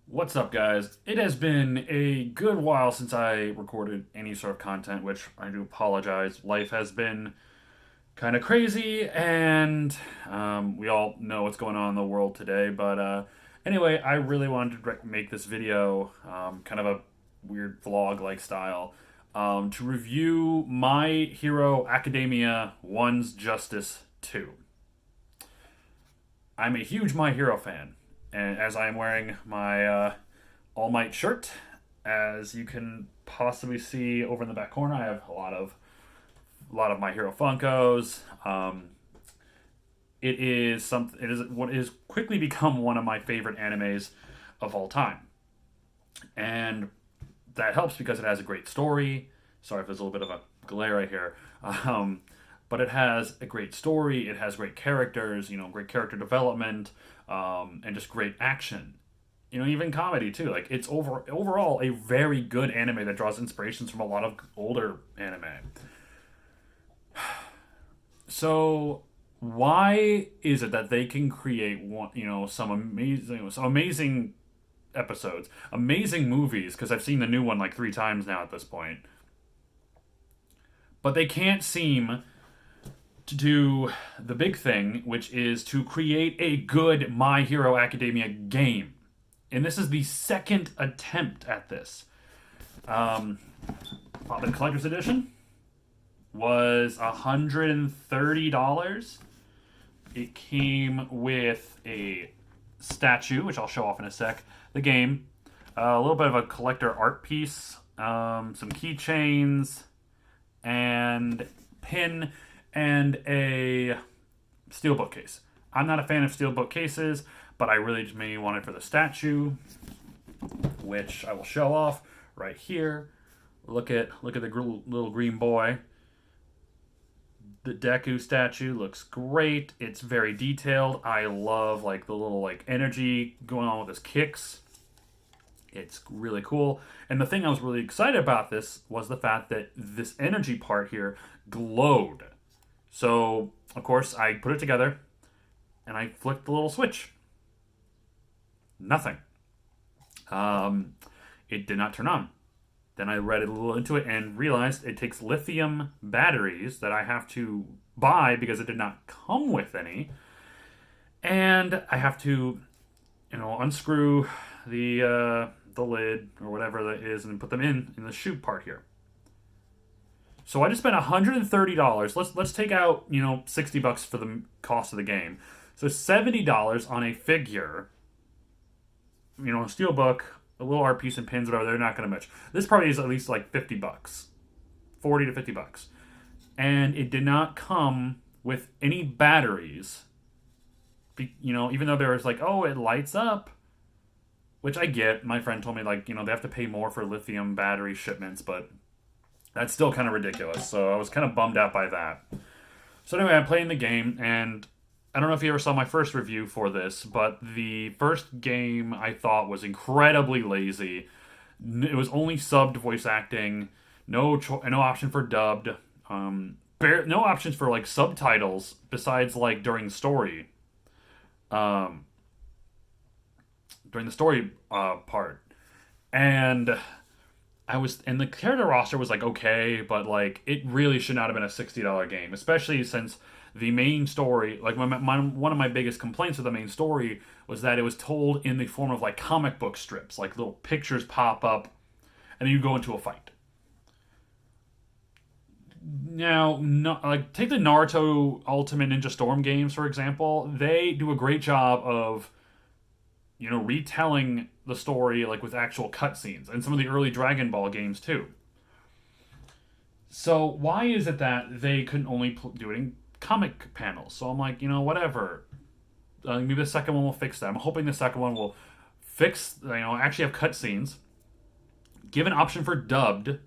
What's up, guys? It has been a good while since I recorded any sort of content, which I do apologize. Life has been kind of crazy, and we all know what's going on in the world today. But anyway, I really wanted to make this video, kind of a weird vlog like style, to review My Hero Academia One's Justice 2. I'm a huge My Hero fan, and as I am wearing my All Might shirt, as you can possibly see over in the back corner, I have a lot of My Hero Funkos. It is something. It is what is quickly become one of my favorite animes of all time, and that helps because it has a great story. Sorry if there's a little bit of a glare right here. Um, but it has a great story. It has great characters. Great character development, and just great action. Even comedy too. Like it's overall a very good anime that draws inspirations from a lot of older anime. So why is it that they can create some amazing episodes, amazing movies? Because I've seen the new one like 3 times now at this point, but they can't seem to do the big thing, which is to create a good My Hero Academia game. And this is the second attempt at this. The collector's edition was $130. It came with a statue, which I'll show off in a sec. The game, a little bit of a collector art piece, some keychains, and pin, and a steelbook case. I'm not a fan of steelbook cases, but I really just mainly wanted for the statue, which I will show off right here. Look at the little green boy. The Deku statue looks great. It's very detailed. I love like the little like energy going on with his kicks. It's really cool. And the thing I was really excited about this was the fact that this energy part here glowed. So, of course, I put it together and I flicked the little switch. Nothing. Um, it did not turn on. Then I read a little into it and realized it takes lithium batteries that I have to buy because it did not come with any. And I have to, unscrew the lid or whatever that is and put them in the shoot part here. So I just spent $130. Let's take out, $60 for the cost of the game. So $70 on a figure, a steelbook, a little art piece and pins, whatever. They're not going to match. This probably is at least like $50, 40 to $50, and it did not come with any batteries. Even though there was like, oh, it lights up, which I get. My friend told me like, they have to pay more for lithium battery shipments, but that's still kind of ridiculous. So I was kind of bummed out by that. So anyway, I'm playing the game, and I don't know if you ever saw my first review for this, but the first game I thought was incredibly lazy. It was only subbed voice acting, no option for dubbed, no options for like subtitles besides like um, during the story part, and and the character roster was like okay, but like it really should not have been a $60 game, especially since the main story, like one of my biggest complaints with the main story was that it was told in the form of like comic book strips, like little pictures pop up, and then you go into a fight. Now, no, like take the Naruto Ultimate Ninja Storm games for example. They do a great job of retelling the story like with actual cutscenes, and some of the early Dragon Ball games too. So why is it that they couldn't only do it in comic panels? So I'm like, whatever. Maybe the second one will fix that. I'm hoping the second one will fix, actually have cutscenes, give an option for dubbed,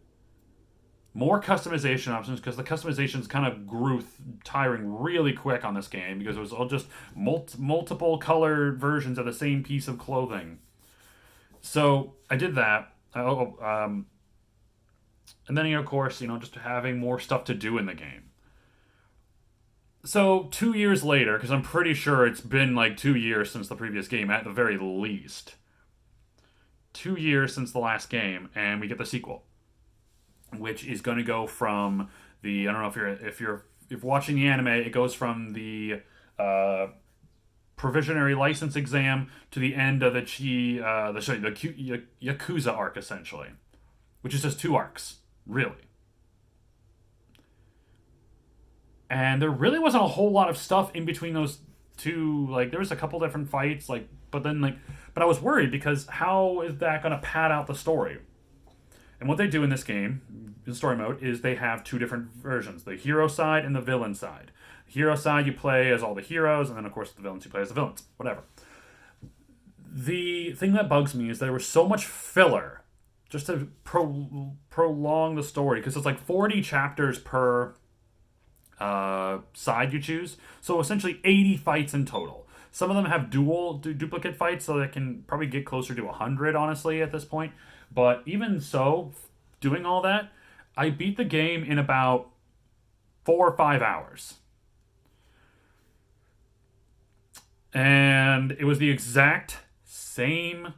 more customization options because the customizations kind of grew tiring really quick on this game because it was all just multiple color versions of the same piece of clothing. So I did that. And then, of course, just having more stuff to do in the game. So 2 years later, because I'm pretty sure it's been like 2 years since the previous game at the very least. 2 years since the last game, and we get the sequel, which is going to go from the I don't know if you're watching the anime, it goes from the provisionary license exam to the end of the Yakuza arc, essentially, which is just 2 arcs, really. And there really wasn't a whole lot of stuff in between those two. Like, there was a couple different fights, like, but I was worried because how is that going to pad out the story? And what they do in this game, in story mode, is they have 2 different versions: the hero side and the villain side. The hero side, you play as all the heroes, and then of course the villains, you play as the villains. Whatever. The thing that bugs me is there was so much filler just to prolong the story, because it's like 40 chapters per side you choose. So essentially 80 fights in total. Some of them have duplicate fights, so they can probably get closer to 100, honestly, at this point. But even so, doing all that, I beat the game in about 4 or 5 hours. And it was the exact same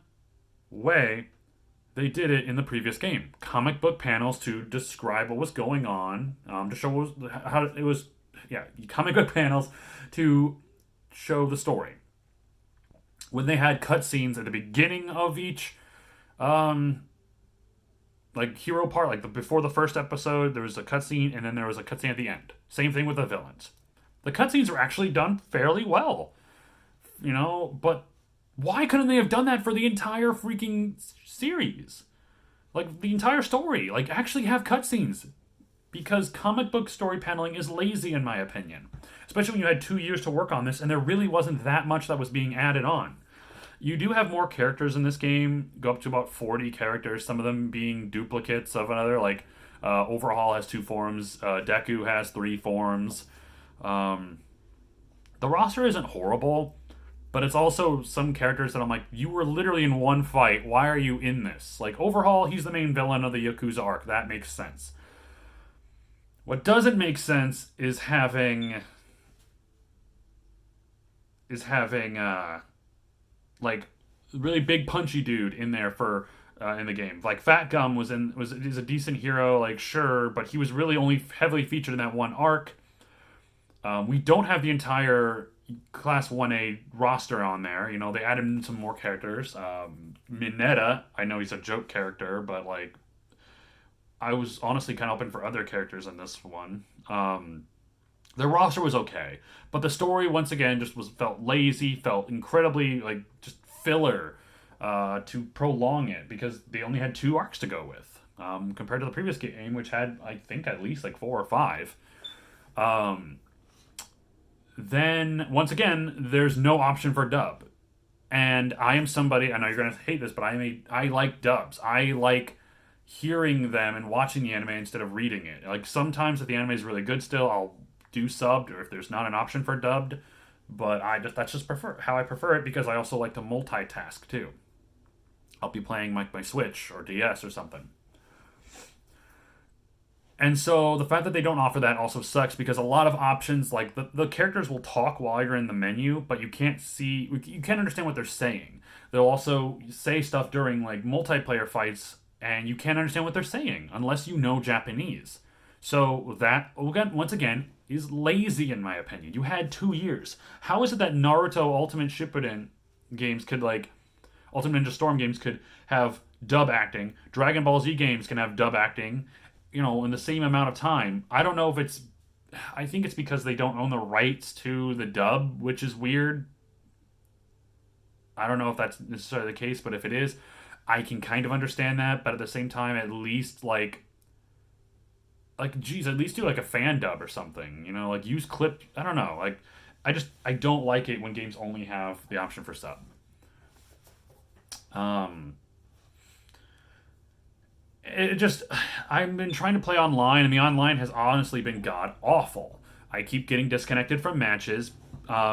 way they did it in the previous game. Comic book panels to describe what was going on, to show how it was. Yeah, comic book panels to show the story. When they had cutscenes at the beginning of each, like hero part, like before the first episode, there was a cutscene, and then there was a cutscene at the end. Same thing with the villains. The cutscenes were actually done fairly well, but why couldn't they have done that for the entire freaking series? Like, the entire story. Like, actually have cutscenes. Because comic book story paneling is lazy, in my opinion. Especially when you had 2 years to work on this, and there really wasn't that much that was being added on. You do have more characters in this game, go up to about 40 characters, some of them being duplicates of another. Like, Overhaul has 2 forms, Deku has 3 forms. The roster isn't horrible, but it's also some characters that I'm like, you were literally in one fight. Why are you in this? Like, Overhaul, he's the main villain of the Yakuza arc. That makes sense. What doesn't make sense is having like really big punchy dude in there for in the game. Like, Fat Gum is a decent hero, like, sure, but he was really only heavily featured in that one arc. We don't have the entire Class 1A roster on there. They added in some more characters. Mineta, I know he's a joke character, but, like, I was honestly kind of open for other characters in this one. The roster was okay, but the story, once again, just felt lazy, felt incredibly, like, just filler to prolong it, because they only had 2 arcs to go with, compared to the previous game, which had, I think, at least like 4 or 5. Then, once again, there's no option for dub. And I am somebody, I know you're going to hate this, but I like dubs. I like hearing them and watching the anime instead of reading it. Like, sometimes if the anime is really good still, I'll do subbed, or if there's not an option for dubbed. But that's just how I prefer it, because I also like to multitask too. I'll be playing my Switch or DS or something. And so the fact that they don't offer that also sucks, because a lot of options, like the characters will talk while you're in the menu, but you can't understand what they're saying. They'll also say stuff during, like, multiplayer fights, and you can't understand what they're saying unless you know Japanese. So that, once again, is lazy, in my opinion. You had 2 years. How is it that Naruto Ultimate Shippuden games could, like, Ultimate Ninja Storm games could have dub acting, Dragon Ball Z games can have dub acting, in the same amount of time? I don't know if I think it's because they don't own the rights to the dub, which is weird. I don't know if that's necessarily the case, but if it is, I can kind of understand that. But at the same time, at least, geez, at least do, like, a fan dub or something, like, use clip. I don't know. Like, I don't like it when games only have the option for sub. I've been trying to play online, and the online has honestly been god awful. I keep getting disconnected from matches.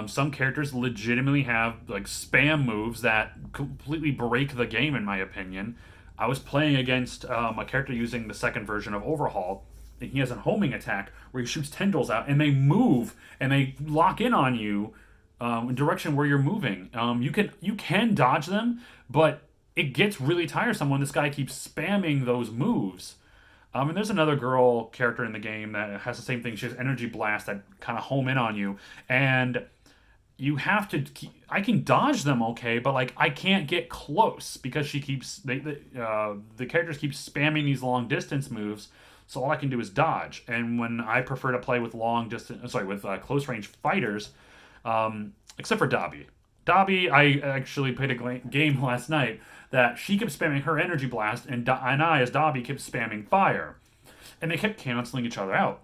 Some characters legitimately have, like, spam moves that completely break the game, in my opinion. I was playing against a character using the second version of Overhaul. He has a homing attack where he shoots tendrils out, and they move, and they lock in on you in direction where you're moving. You can dodge them, but it gets really tiresome when this guy keeps spamming those moves. And there's another girl character in the game that has the same thing. She has energy blast that kind of home in on you, and you have to I can dodge them okay, but like I can't get close because she keeps the characters keep spamming these long distance moves. So all I can do is dodge. And when I prefer to play with close range fighters, except for Dobby. Dobby, I actually played a game last night that she kept spamming her energy blast, and I, as Dobby, kept spamming fire, and they kept canceling each other out.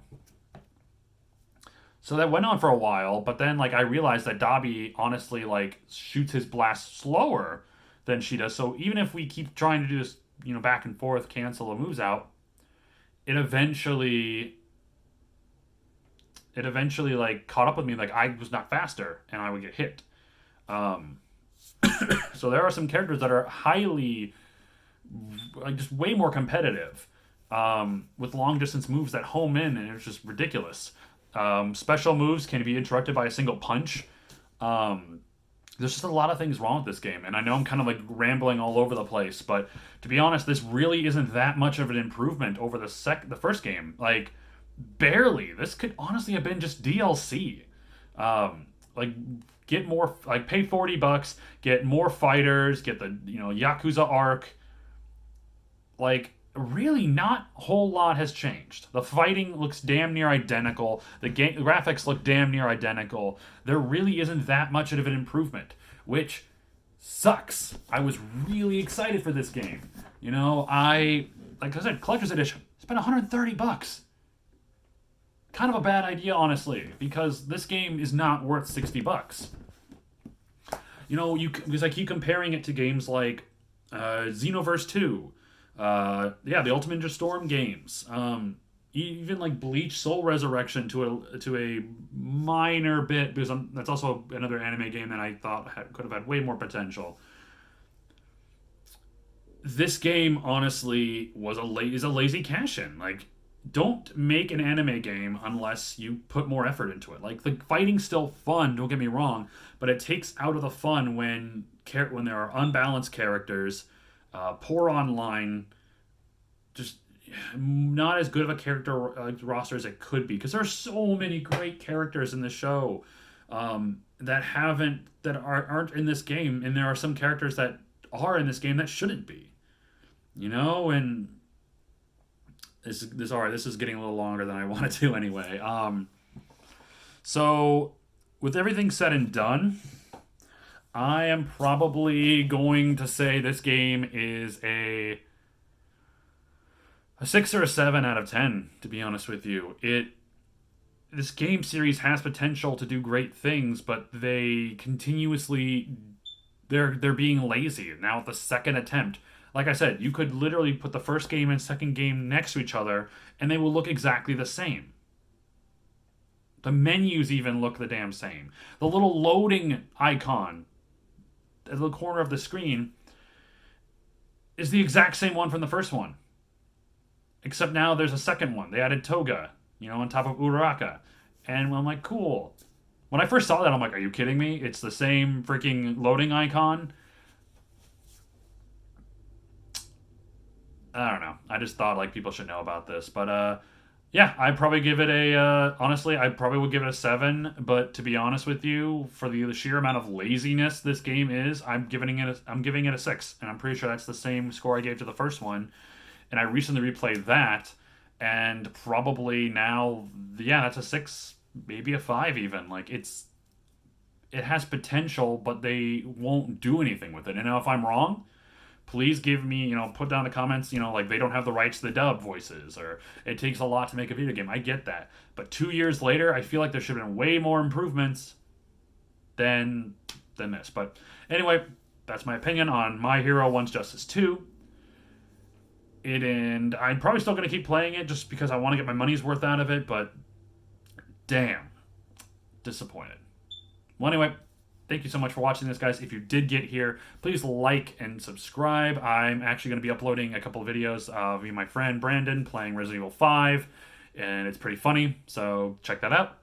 So that went on for a while, but then like I realized that Dobby honestly like shoots his blast slower than she does. So even if we keep trying to do this, back and forth, cancel the moves out, it eventually like caught up with me. Like I was not faster, and I would get hit. Um, so there are some characters that are highly, like, just way more competitive, with long distance moves that home in, and it's just ridiculous. Special moves can be interrupted by a single punch. There's just a lot of things wrong with this game, and I know I'm kind of like rambling all over the place, but to be honest, this really isn't that much of an improvement over the first game. Like, barely. This could honestly have been just DLC. Like, get more, like, pay $40, get more fighters, get the Yakuza arc. Like, really not a whole lot has changed. The fighting looks damn near identical. The graphics look damn near identical. There really isn't that much of an improvement, which sucks. I was really excited for this game. Like I said, collector's edition. Spent $130. Kind of a bad idea, honestly, because this game is not worth $60. Because I keep comparing it to games like Xenoverse 2. The Ultimate Ninja Storm games, even like Bleach Soul Resurrection to a minor bit, because that's also another anime game that I thought could have had way more potential. This game honestly is a lazy cash in. Like, don't make an anime game unless you put more effort into it. Like, the fighting's still fun, don't get me wrong, but it takes out of the fun when there are unbalanced characters. Poor online, just not as good of a character roster as it could be, because there are so many great characters in the show that aren't in this game, and there are some characters that are in this game that shouldn't be, and this is getting a little longer than I wanted to anyway. So with everything said and done, I am probably going to say this game is a 6 or a 7 out of 10, to be honest with you. This game series has potential to do great things, but they continuously they're being lazy. Now at the second attempt, like I said, you could literally put the first game and second game next to each other and they will look exactly the same. The menus even look the damn same. The little loading icon at the corner of the screen is the exact same one from the first one. Except now there's a second one. They added Toga, on top of Uraraka. And I'm like, cool. When I first saw that, I'm like, are you kidding me? It's the same freaking loading icon. I don't know. I just thought like people should know about this. But I'd probably give it honestly, I probably would give it a 7, but to be honest with you, for the sheer amount of laziness this game is, I'm giving it a 6, and I'm pretty sure that's the same score I gave to the first one. And I recently replayed that, and probably now, that's a 6, maybe a 5 even. Like, it has potential, but they won't do anything with it. And now if I'm wrong, please give me, put down the comments, like they don't have the rights to the dub voices, or it takes a lot to make a video game. I get that. But 2 years later, I feel like there should have been way more improvements than this. But anyway, that's my opinion on My Hero One's Justice 2. And I'm probably still going to keep playing it just because I want to get my money's worth out of it, but damn, disappointed. Well, anyway, thank you so much for watching this, guys. If you did get here, please like and subscribe. I'm actually going to be uploading a couple of videos of me and my friend Brandon playing Resident Evil 5, and it's pretty funny, so check that out.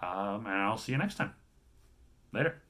And I'll see you next time. Later.